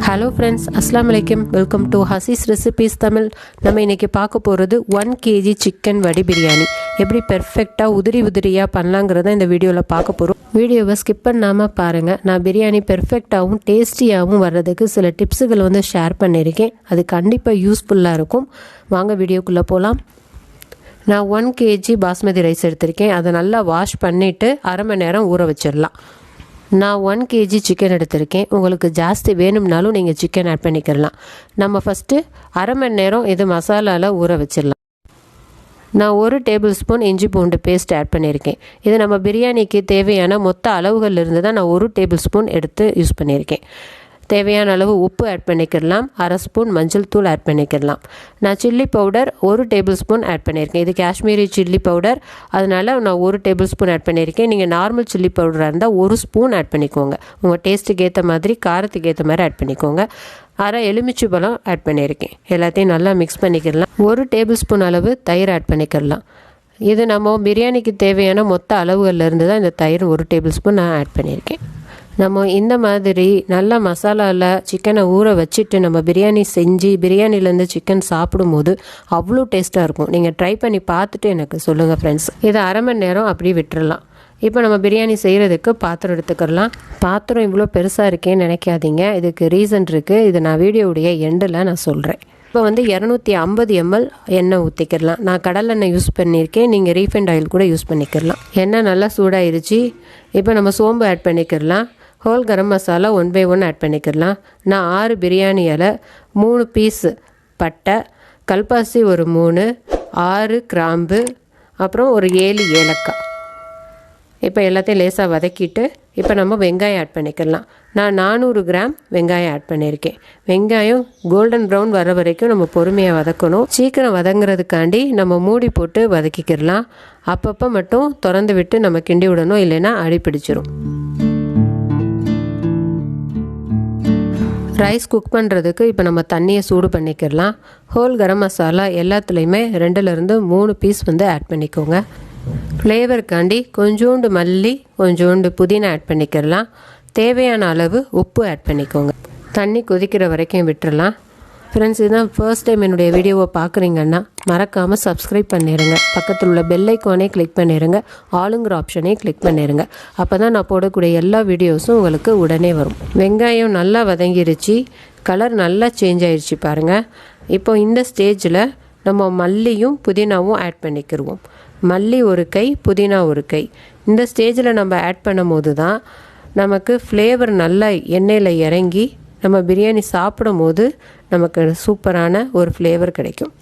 Hello friends, Assalamu alaikum. Welcome to Hasis Recipes Tamil. நம்ம இன்னைக்கு பார்க்க போறது 1 kg chicken vadi biryani. எப்படி பெர்ஃபெக்ட்டா உதிரியா பண்ணலாம்ங்கறத இந்த வீடியோல பார்க்க போறோம். வீடியோவை ஸ்கிப் பண்ணாம பாருங்க. நான் பிரியாணி பெர்ஃபெக்ட்டாவும் டேஸ்டியாவும் வர்றதுக்கு சில டிப்ஸ்கள் ஷேர் பண்ணிருக்கேன். அது கண்டிப்பா யூஸ்ஃபுல்லா இருக்கும். வாங்க வீடியோக்குள்ள போலாம். நான் 1 kg பாஸ்மதி ரைஸ் எடுத்திருக்கேன். அதை நல்லா வாஷ் பண்ணிட்டு அரை மணி நேரம் ஊற வச்சிரலாம். நான் 1 kg சிக்கன் எடுத்திருக்கேன். உங்களுக்கு ஜாஸ்தி வேணும்னாலும் நீங்கள் சிக்கன் ஆட் பண்ணிக்கலாம். நம்ம ஃபஸ்ட்டு அரை மணி நேரம் இது மசாலாவில் ஊற வச்சிடலாம். நான் 1 டேபிள் ஸ்பூன் இஞ்சி பூண்டு பேஸ்ட் ஆட் பண்ணியிருக்கேன். இது நம்ம பிரியாணிக்கு தேவையான மொத்த அளவுகள் இருந்து தான் நான் 1 டேபிள் ஸ்பூன் எடுத்து யூஸ் பண்ணியிருக்கேன். தேவையான அளவு உப்பு ஆட் பண்ணிக்கலாம். அரை ஸ்பூன் மஞ்சள் தூள் ஆட் பண்ணிக்கலாம். நான் chilli powder 1 tablespoon add பண்ணியிருக்கேன். இது காஷ்மீரி சில்லி பவுடர், அதனால் நான் 1 டேபிள் ஸ்பூன் ஆட் பண்ணியிருக்கேன். நீங்கள் நார்மல் சில்லி பவுடராக இருந்தால் 1 ஸ்பூன் ஆட் பண்ணிக்கோங்க. உங்கள் டேஸ்ட்டுக்கு ஏற்ற மாதிரி, காரத்துக்கு ஏற்ற மாதிரி ஆட் பண்ணிக்கோங்க. அரை எலுமிச்சை பழம் ஆட் பண்ணியிருக்கேன். எல்லாத்தையும் நல்லா மிக்ஸ் பண்ணிக்கலாம். 1 டேபிள் ஸ்பூன் அளவு தயிர் ஆட் பண்ணிக்கலாம். இது நம்ம பிரியாணிக்கு தேவையான மொத்த அளவுகளில் இருந்து தான் இந்த தயிர் 1 டேபிள் ஸ்பூன் நான் ஆட் பண்ணியிருக்கேன். நம்ம இந்த மாதிரி நல்லா மசாலாவில் சிக்கனை ஊற வச்சுட்டு நம்ம பிரியாணி செஞ்சு பிரியாணிலேருந்து சிக்கன் சாப்பிடும்போது அவ்வளோ டேஸ்ட்டாக இருக்கும். நீங்கள் ட்ரை பண்ணி பார்த்துட்டு எனக்கு சொல்லுங்கள் ஃப்ரெண்ட்ஸ். இதை அரை மணி நேரம் அப்படி விட்டுறலாம். இப்போ நம்ம பிரியாணி செய்கிறதுக்கு பாத்திரம் எடுத்துக்கலாம். பாத்திரம் இவ்வளோ பெருசாக இருக்கேன்னு நினைக்காதீங்க. இதுக்கு ரீசன் இருக்குது. இது நான் வீடியோவுடைய எண்டில் நான் சொல்கிறேன். இப்போ 250 ml எண்ணெய் ஊற்றிக்கிடலாம். நான் கடலெண்ணெய் யூஸ் பண்ணியிருக்கேன். நீங்கள் ரீஃபைண்ட் ஆயில் கூட யூஸ் பண்ணிக்கிடலாம். எண்ணெய் நல்லா சூடாயிருச்சு. இப்போ நம்ம சோம்பு ஆட் பண்ணிக்கிடலாம். Whole garam masala 1 by 1 add பண்ணிக்கிடலாம். நான் 6 பிரியாணி இலை, 3 பீஸ் பட்டை, கல்பாசி ஒரு 3, 6 கிராம்பு, அப்புறம் ஒரு 7 ஏலக்காய். இப்போ எல்லாத்தையும் லேசாக வதக்கிட்டு இப்போ நம்ம வெங்காயம் ஆட் பண்ணிக்கலாம். நான் 400 கிராம் வெங்காயம் ஆட் பண்ணியிருக்கேன். வெங்காயம் கோல்டன் ப்ரௌன் வர வரைக்கும் நம்ம பொறுமையாக வதக்கணும். சீக்கிரம் வதங்குறதுக்காண்டி நம்ம மூடி போட்டு வதக்கிக்கிடலாம். அப்பப்போ மட்டும் திறந்து விட்டு நம்ம கிண்டி விடணும், இல்லைன்னா அடி பிடிச்சிரும். ரைஸ் குக் பண்ணுறதுக்கு இப்போ நம்ம தண்ணியை சூடு பண்ணிக்கிடலாம். ஹோல் கரம் மசாலா எல்லாத்துலேயுமே 2லேருந்து 3 பீஸ் ஆட் பண்ணிக்கோங்க. ஃப்ளேவருக்காண்டி கொஞ்சோண்டு மல்லி, கொஞ்சோண்டு புதினா ஆட் பண்ணிக்கிடலாம். தேவையான அளவு உப்பு ஆட் பண்ணிக்கோங்க. தண்ணி கொதிக்கிற வரைக்கும் விட்டுறலாம். ஃப்ரெண்ட்ஸ், இதுதான் ஃபர்ஸ்ட் டைம் என்னுடைய வீடியோவை பார்க்குறீங்கன்னா மறக்காமல் சப்ஸ்கிரைப் பண்ணிடுங்க. பக்கத்தில் உள்ள பெல் ஐக்கானே கிளிக் பண்ணிடுங்க. ஆளுங்கிற ஆப்ஷனையும் கிளிக் பண்ணிடுங்க. அப்போ தான் நான் போடக்கூடிய எல்லா வீடியோஸும் உங்களுக்கு உடனே வரும். வெங்காயம் நல்லா வதங்கிருச்சு. கலர் நல்லா சேஞ்ச் ஆயிடுச்சு பாருங்கள். இப்போ இந்த ஸ்டேஜில் நம்ம மல்லியும் புதினாவும் ஆட் பண்ணிக்கிடுவோம். மல்லி ஒரு கை, புதினா ஒரு கை. இந்த ஸ்டேஜில் நம்ம ஆட் பண்ணும் போது தான் நமக்கு ஃப்ளேவர் நல்லா எண்ணெயில் இறங்கி நம்ம பிரியாணி சாப்பிடும் போது நமக்கு சூப்பரான ஒரு ஃப்ளேவர் கிடைக்கும்.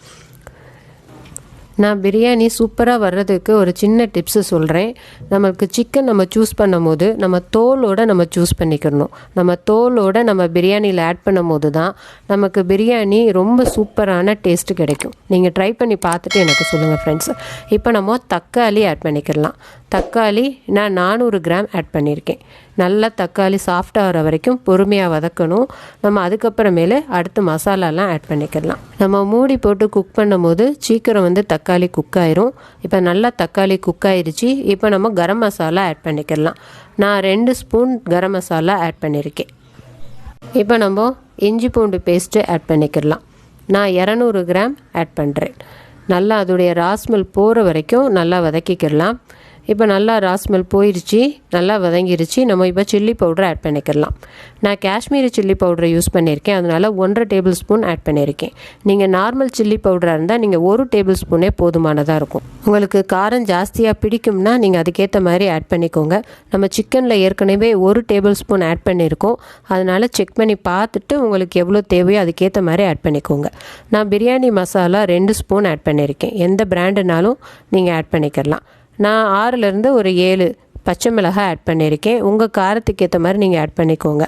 நான் பிரியாணி சூப்பராக வர்றதுக்கு ஒரு சின்ன டிப்ஸு சொல்கிறேன். நம்மளுக்கு சிக்கன் நம்ம சூஸ் பண்ணும் போது நம்ம தோலோடு நம்ம சூஸ் பண்ணிக்கணும். நம்ம தோலோடு நம்ம பிரியாணியில் ஆட் பண்ணும் போது தான் நமக்கு பிரியாணி ரொம்ப சூப்பரான டேஸ்ட்டு கிடைக்கும். நீங்கள் ட்ரை பண்ணி பார்த்துட்டு எனக்கு சொல்லுங்கள் ஃப்ரெண்ட்ஸ். இப்போ நம்ம தக்காளி ஆட் பண்ணிக்கலாம். தக்காளி நான் 400 கிராம் ஆட் பண்ணியிருக்கேன். நல்லா தக்காளி சாஃப்டாக வர வரைக்கும் பொறுமையாக வதக்கணும். நம்ம அதுக்கப்புறமேலே அடுத்து மசாலாலாம் ஆட் பண்ணிக்கலாம். நம்ம மூடி போட்டு குக் பண்ணும் போது சீக்கிரம் தக்காளி குக் ஆயிரும். இப்போ நல்லா தக்காளி குக் ஆயிடுச்சு. இப்போ நம்ம கரம் மசாலா ஆட் பண்ணிக்கலாம். நான் 2 ஸ்பூன் கரம் மசாலா ஆட் பண்ணியிருக்கேன். இப்போ நம்ம இஞ்சி பூண்டு பேஸ்ட்டு ஆட் பண்ணிக்கலாம். நான் 200 கிராம் ஆட் பண்ணுறேன். நல்லா அதோடைய ராஸ்மெல் போகிற வரைக்கும் நல்லா வதக்கிக்கலாம். இப்போ நல்லா ராஸ்மெல் போயிடுச்சு, நல்லா வதங்கிருச்சு. நம்ம இப்போ சில்லி பவுடர் ஆட் பண்ணிக்கலாம். நான் காஷ்மீரி சில்லி பவுடரை யூஸ் பண்ணியிருக்கேன். அதனால் 1.5 டேபிள் ஸ்பூன் ஆட் பண்ணியிருக்கேன். நீங்கள் நார்மல் சில்லி பவுடராக இருந்தால் நீங்கள் 1 டேபிள் ஸ்பூனே போதுமானதாக இருக்கும். உங்களுக்கு காரம் ஜாஸ்தியாக பிடிக்கும்னா நீங்கள் அதுக்கேற்ற மாதிரி ஆட் பண்ணிக்கோங்க. நம்ம சிக்கனில் ஏற்கனவே 1 டேபிள் ஸ்பூன் ஆட் பண்ணியிருக்கோம். அதனால் செக் பண்ணி பார்த்துட்டு உங்களுக்கு எவ்வளோ தேவையோ அதுக்கேற்ற மாதிரி ஆட் பண்ணிக்கோங்க. நான் பிரியாணி மசாலா 2 ஸ்பூன் ஆட் பண்ணியிருக்கேன். எந்த பிராண்டுனாலும் நீங்கள் ஆட் பண்ணிக்கலாம். நான் 6லேருந்து ஒரு 7 பச்சை மிளகாய் ஆட் பண்ணியிருக்கேன். உங்கள் காரத்துக்கு ஏற்ற மாதிரி நீங்கள் ஆட் பண்ணிக்கோங்க.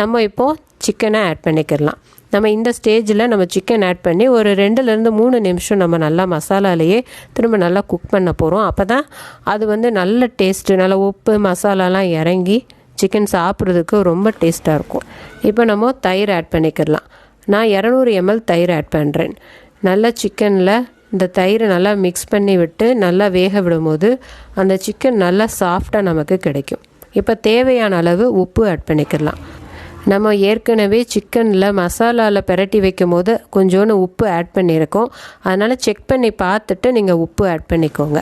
நம்ம இப்போது சிக்கனை ஆட் பண்ணிக்கலாம். நம்ம இந்த ஸ்டேஜில் நம்ம சிக்கன் ஆட் பண்ணி ஒரு 2லேருந்து 3 நிமிஷம் நம்ம நல்லா மசாலாலேயே திரும்ப நல்லா குக் பண்ண போகிறோம். அப்போ தான் அது நல்ல டேஸ்ட்டு, நல்லா உப்பு மசாலாலாம் இறங்கி சிக்கன் சாப்பிட்றதுக்கு ரொம்ப டேஸ்ட்டாக இருக்கும். இப்போ நம்ம தயிர் ஆட் பண்ணிக்கலாம். நான் 200 ml தயிர் ஆட் பண்ணுறேன். நல்லா சிக்கனில் இந்த தயிரை நல்லா மிக்ஸ் பண்ணி விட்டு நல்லா வேக விடும்போது அந்த சிக்கன் நல்லா சாஃப்டாக நமக்கு கிடைக்கும். இப்போ தேவையான அளவு உப்பு ஆட் பண்ணிக்கலாம். நம்ம ஏற்கனவே சிக்கனில் மசாலாவில் பிரட்டி வைக்கும் போது கொஞ்சோண்டு உப்பு ஆட் பண்ணியிருக்கோம். அதனால் செக் பண்ணி பார்த்துட்டு நீங்கள் உப்பு ஆட் பண்ணிக்கோங்க.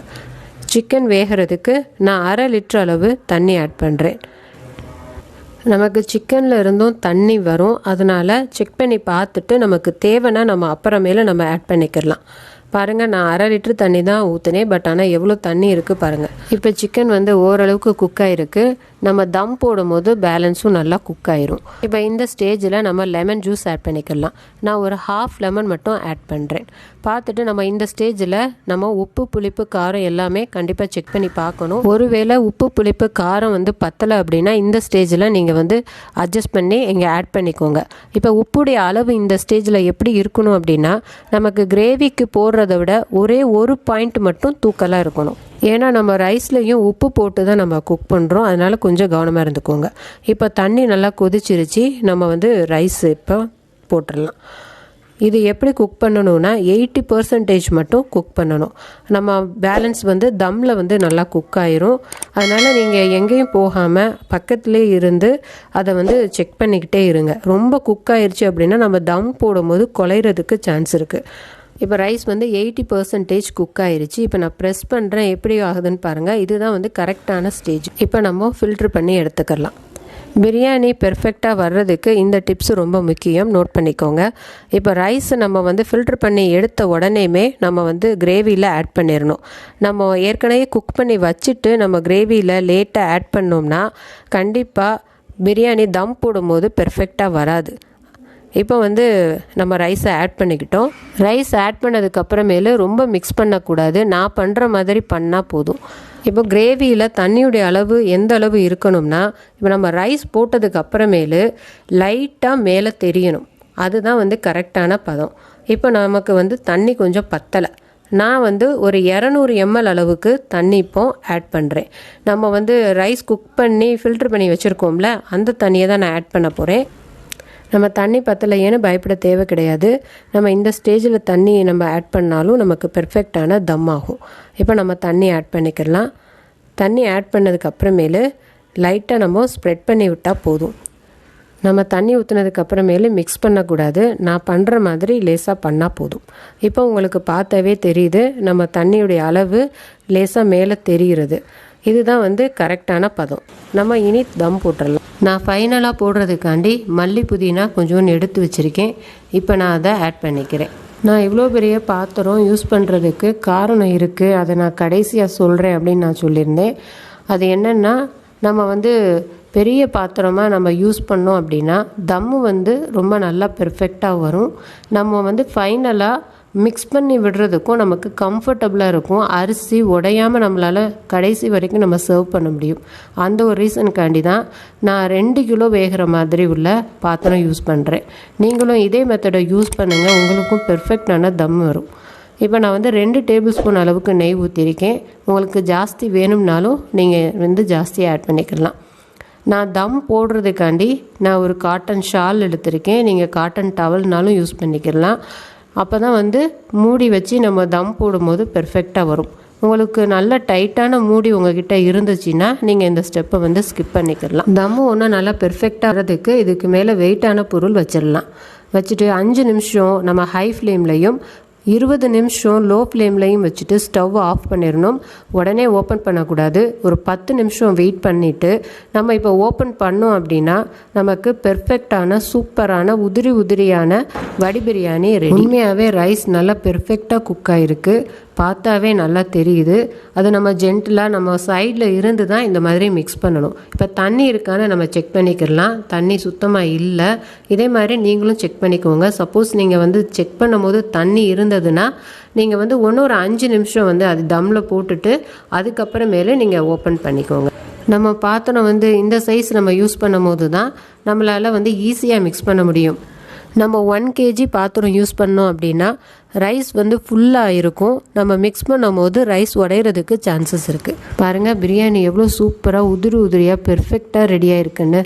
சிக்கன் வேகிறதுக்கு நான் 1/2 லிட்டர் அளவு தண்ணி ஆட் பண்ணுறேன். நமக்கு சிக்கனில் இருந்தும் தண்ணி வரும். அதனால் செக் பண்ணி பார்த்துட்டு நமக்கு தேவைன்னா நம்ம அப்புறமேல நம்ம ஆட் பண்ணிக்கலாம். பாருங்கள், நான் 1/2 லிட்டர் தண்ணி தான் ஊற்றினேன். பட் ஆனால் எவ்வளோ தண்ணி இருக்குது பாருங்கள். இப்போ சிக்கன் வந்து ஓரளவுக்கு குக் ஆகிருக்கு. நம்ம தம் போடும்போது பேலன்ஸும் நல்லா குக் ஆயிரும். இப்போ இந்த ஸ்டேஜில் நம்ம லெமன் ஜூஸ் ஆட் பண்ணிக்கலாம். நான் ஒரு 1/2 லெமன் மட்டும் ஆட் பண்ணுறேன். பார்த்துட்டு நம்ம இந்த ஸ்டேஜில் நம்ம உப்பு புளிப்பு காரம் எல்லாமே கண்டிப்பாக செக் பண்ணி பார்க்கணும். ஒருவேளை உப்பு புளிப்பு காரம் வந்து பத்தலை அப்படின்னா இந்த ஸ்டேஜில் நீங்கள் வந்து அட்ஜஸ்ட் பண்ணி இங்கே ஆட் பண்ணிக்கோங்க. இப்போ உப்புடைய அளவு இந்த ஸ்டேஜில் எப்படி இருக்கணும் அப்படின்னா, நமக்கு கிரேவிக்கு போடுறத விட ஒரே ஒரு பாயிண்ட் மட்டும் தூக்கலாக இருக்கணும். ஏன்னா நம்ம ரைஸ்லையும் உப்பு போட்டு தான் நம்ம குக் பண்ணுறோம். அதனால் கொஞ்சம் கவனமாக இருந்துக்கோங்க. இப்போ தண்ணி நல்லா கொதிச்சிருச்சு. நம்ம வந்து ரைஸ் இப்போ போட்டுடலாம். இது எப்படி குக் பண்ணணும்னா 80% மட்டும் குக் பண்ணணும். நம்ம பேலன்ஸ் வந்து தம்மில் வந்து நல்லா குக் ஆயிரும். அதனால் நீங்கள் எங்கேயும் போகாமல் பக்கத்துலேயே இருந்து அதை வந்து செக் பண்ணிக்கிட்டே இருங்க. ரொம்ப குக் ஆயிடுச்சு அப்படின்னா நம்ம தம் போடும்போது குலையிறதுக்கு சான்ஸ் இருக்குது. இப்போ ரைஸ் வந்து 80% குக் ஆயிடுச்சு. இப்போ நான் ப்ரெஸ் பண்ணுறேன், எப்படி ஆகுதுன்னு பாருங்கள். இதுதான் வந்து கரெக்டான ஸ்டேஜ். இப்போ நம்ம ஃபில்ட்ரு பண்ணி எடுத்துக்கலாம். பிரியாணி பெர்ஃபெக்டாக வர்றதுக்கு இந்த டிப்ஸ் ரொம்ப முக்கியம், நோட் பண்ணிக்கோங்க. இப்போ ரைஸ் நம்ம வந்து ஃபில்ட்ரு பண்ணி எடுத்த உடனேமே நம்ம வந்து கிரேவியில் ஆட் பண்ணிடணும். நம்ம ஏற்கனவே குக் பண்ணி வச்சுட்டு நம்ம கிரேவியில் லேட்டாக ஆட் பண்ணோம்னா கண்டிப்பாக பிரியாணி தம் போடும்போது பெர்ஃபெக்டாக வராது. இப்போ வந்து நம்ம ரைஸை ஆட் பண்ணிக்கிட்டோம். ரைஸ் ஆட் பண்ணதுக்கப்புறமேலு ரொம்ப மிக்ஸ் பண்ணக்கூடாது. நான் பண்ணுற மாதிரி பண்ணால் போதும். இப்போ கிரேவியில் தண்ணியுடைய அளவு எந்த அளவு இருக்கணும்னா, இப்போ நம்ம ரைஸ் போட்டதுக்கு அப்புறமேலு லைட்டாக மேலே தெரியணும். அதுதான் வந்து கரெக்டான பதம். இப்போ நமக்கு வந்து தண்ணி கொஞ்சம் பத்தலை. நான் வந்து ஒரு 200 ml அளவுக்கு தண்ணி இப்போ ஆட் பண்ணுறேன். நம்ம வந்து ரைஸ் குக் பண்ணி ஃபில்ட்ரு பண்ணி வச்சுருக்கோம்ல, அந்த தண்ணியை தான் நான் ஆட் பண்ண போகிறேன். நம்ம தண்ணி பத்தலையேன்னு பயப்பட தேவை கிடையாது. நம்ம இந்த ஸ்டேஜில் தண்ணி நம்ம ஆட் பண்ணாலும் நமக்கு பெர்ஃபெக்டான தம் ஆகும். இப்போ நம்ம தண்ணி ஆட் பண்ணிக்கலாம். தண்ணி ஆட் பண்ணதுக்கு அப்புறமேலு லைட்டாக நம்ம ஸ்ப்ரெட் பண்ணி விட்டால் போதும். நம்ம தண்ணி ஊற்றுனதுக்கு அப்புறமேலு மிக்ஸ் பண்ணக்கூடாது. நான் பண்ணுற மாதிரி லேசாக பண்ணால் போதும். இப்போ உங்களுக்கு பார்த்தாவே தெரியுது, நம்ம தண்ணியுடைய அளவு லேசாக மேலே தெரிகிறது. இதுதான் வந்து கரெக்டான பதம். நம்ம இனி தம் போட்டுடலாம். நான் ஃபைனலாக போடுறதுக்காண்டி மல்லி புதினா கொஞ்சோண்டு எடுத்து வச்சுருக்கேன். இப்போ நான் அதை ஆட் பண்ணிக்கிறேன். நான் இவ்வளோ பெரிய பாத்திரம் யூஸ் பண்ணுறதுக்கு காரணம் இருக்குது. அதை நான் கடைசியாக சொல்கிறேன் அப்படின்னு நான் சொல்லியிருந்தேன். அது என்னென்னா, நம்ம வந்து பெரிய பாத்திரமாக நம்ம யூஸ் பண்ணோம் அப்படின்னா தம்மு வந்து ரொம்ப நல்லா பெர்ஃபெக்டாக வரும். நம்ம வந்து ஃபைனலாக மிக்ஸ் பண்ணி விடுறதுக்கும் நமக்கு கம்ஃபர்டபுளாக இருக்கும். அரிசி உடையாமல் நம்மளால் கடைசி வரைக்கும் நம்ம சர்வ் பண்ண முடியும். அந்த ஒரு ரீசனுக்காண்டி தான் நான் 2 கிலோ வேகிற மாதிரி உள்ள பாத்திரம் யூஸ் பண்ணுறேன். நீங்களும் இதே மெத்தடை யூஸ் பண்ணுங்கள், உங்களுக்கும் பெர்ஃபெக்டான தம் வரும். இப்போ நான் வந்து 2 டேபிள் ஸ்பூன் அளவுக்கு நெய் ஊற்றிருக்கேன். உங்களுக்கு ஜாஸ்தி வேணும்னாலும் நீங்கள் வந்து ஜாஸ்தியாக ஆட் பண்ணிக்கலாம். நான் தம் போடுறதுக்காண்டி நான் ஒரு காட்டன் ஷால் எடுத்திருக்கேன். நீங்கள் காட்டன் டவல்னாலும் யூஸ் பண்ணிக்கலாம். அப்போ தான் வந்து மூடி வச்சு நம்ம தம் போடும்போது பெர்ஃபெக்டாக வரும். உங்களுக்கு நல்ல டைட்டான மூடி உங்ககிட்ட இருந்துச்சுன்னா நீங்கள் இந்த ஸ்டெப்பை வந்து ஸ்கிப் பண்ணிக்கலாம். தம்மு ஒன்று நல்லா பெர்ஃபெக்டாக வரதுக்கு இதுக்கு மேலே வெயிட்டான பொருள் வச்சிடலாம். வச்சுட்டு 5 நிமிஷம் நம்ம ஹை ஃப்ளேம்லையும் 20 நிமிஷம் லோ ஃப்ளேம்லையும் வச்சுட்டு ஸ்டவ் ஆஃப் பண்ணிடணும். உடனே ஓப்பன் பண்ணக்கூடாது. ஒரு 10 நிமிஷம் வெயிட் பண்ணிவிட்டு நம்ம இப்போ ஓப்பன் பண்ணோம் அப்படின்னா நமக்கு பெர்ஃபெக்டான சூப்பரான உதிரியான வடி பிரியாணி ரெடி. உண்மையாகவே ரைஸ் நல்லா பெர்ஃபெக்டாக குக் ஆகிருக்கு. பார்த்தாவே நல்லா தெரியுது. அது நம்ம ஜென்டிலாக நம்ம சைடில் இருந்து தான் இந்த மாதிரி மிக்ஸ் பண்ணணும். இப்போ தண்ணி இருக்கான்னு நம்ம செக் பண்ணிக்கலாம். தண்ணி சுத்தமாக இல்லை. இதே மாதிரி நீங்களும் செக் பண்ணிக்கோங்க. சப்போஸ் நீங்கள் வந்து செக் பண்ணும்போது தண்ணி இருந்ததுன்னா நீங்கள் வந்து ஒரு 5 நிமிஷம் வந்து அது தம்மில் போட்டுட்டு அதுக்கப்புறமேலே நீங்கள் ஓப்பன் பண்ணிக்கோங்க. நம்ம பாத்திரம் வந்து இந்த சைஸ் நம்ம யூஸ் பண்ணும் போது தான் நம்மளால் வந்து ஈஸியாக மிக்ஸ் பண்ண முடியும். நம்ம 1 kg பாத்திரம் யூஸ் பண்ணோம் அப்படின்னா ரைஸ் வந்து ஃபுல்லாக இருக்கும். நம்ம மிக்ஸ் பண்ணும் போது ரைஸ் உடையிறதுக்கு சான்சஸ் இருக்குது. பாருங்கள், பிரியாணி எவ்வளோ சூப்பராக உதிரியாக பெர்ஃபெக்டாக ரெடியாக இருக்குன்னு.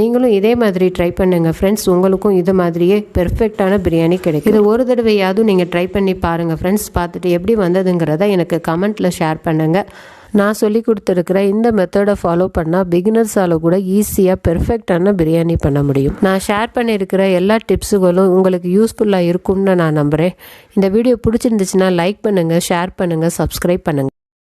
நீங்களும் இதே மாதிரி ட்ரை பண்ணுங்கள் ஃப்ரெண்ட்ஸ். உங்களுக்கும் இது மாதிரியே பெர்ஃபெக்டான பிரியாணி கிடைக்கும். இது ஒரு தடவையாவது நீங்கள் ட்ரை பண்ணி பாருங்கள் ஃப்ரெண்ட்ஸ். பார்த்துட்டு எப்படி வந்ததுங்கிறத எனக்கு கமெண்ட்டில் ஷேர் பண்ணுங்கள். நான் சொல்லி கொடுத்துருக்கிற இந்த மெத்தடை ஃபாலோ பண்ணால் பிகினர்ஸால் கூட ஈஸியாக பெர்ஃபெக்டான பிரியாணி பண்ண முடியும். நான் ஷேர் பண்ணியிருக்கிற எல்லா டிப்ஸுகளும் உங்களுக்கு யூஸ்ஃபுல்லாக இருக்கும்னு நான் நம்புகிறேன். இந்த வீடியோ பிடிச்சிருந்துச்சுன்னா லைக் பண்ணுங்கள், ஷேர் பண்ணுங்கள், சப்ஸ்கிரைப் பண்ணுங்கள்.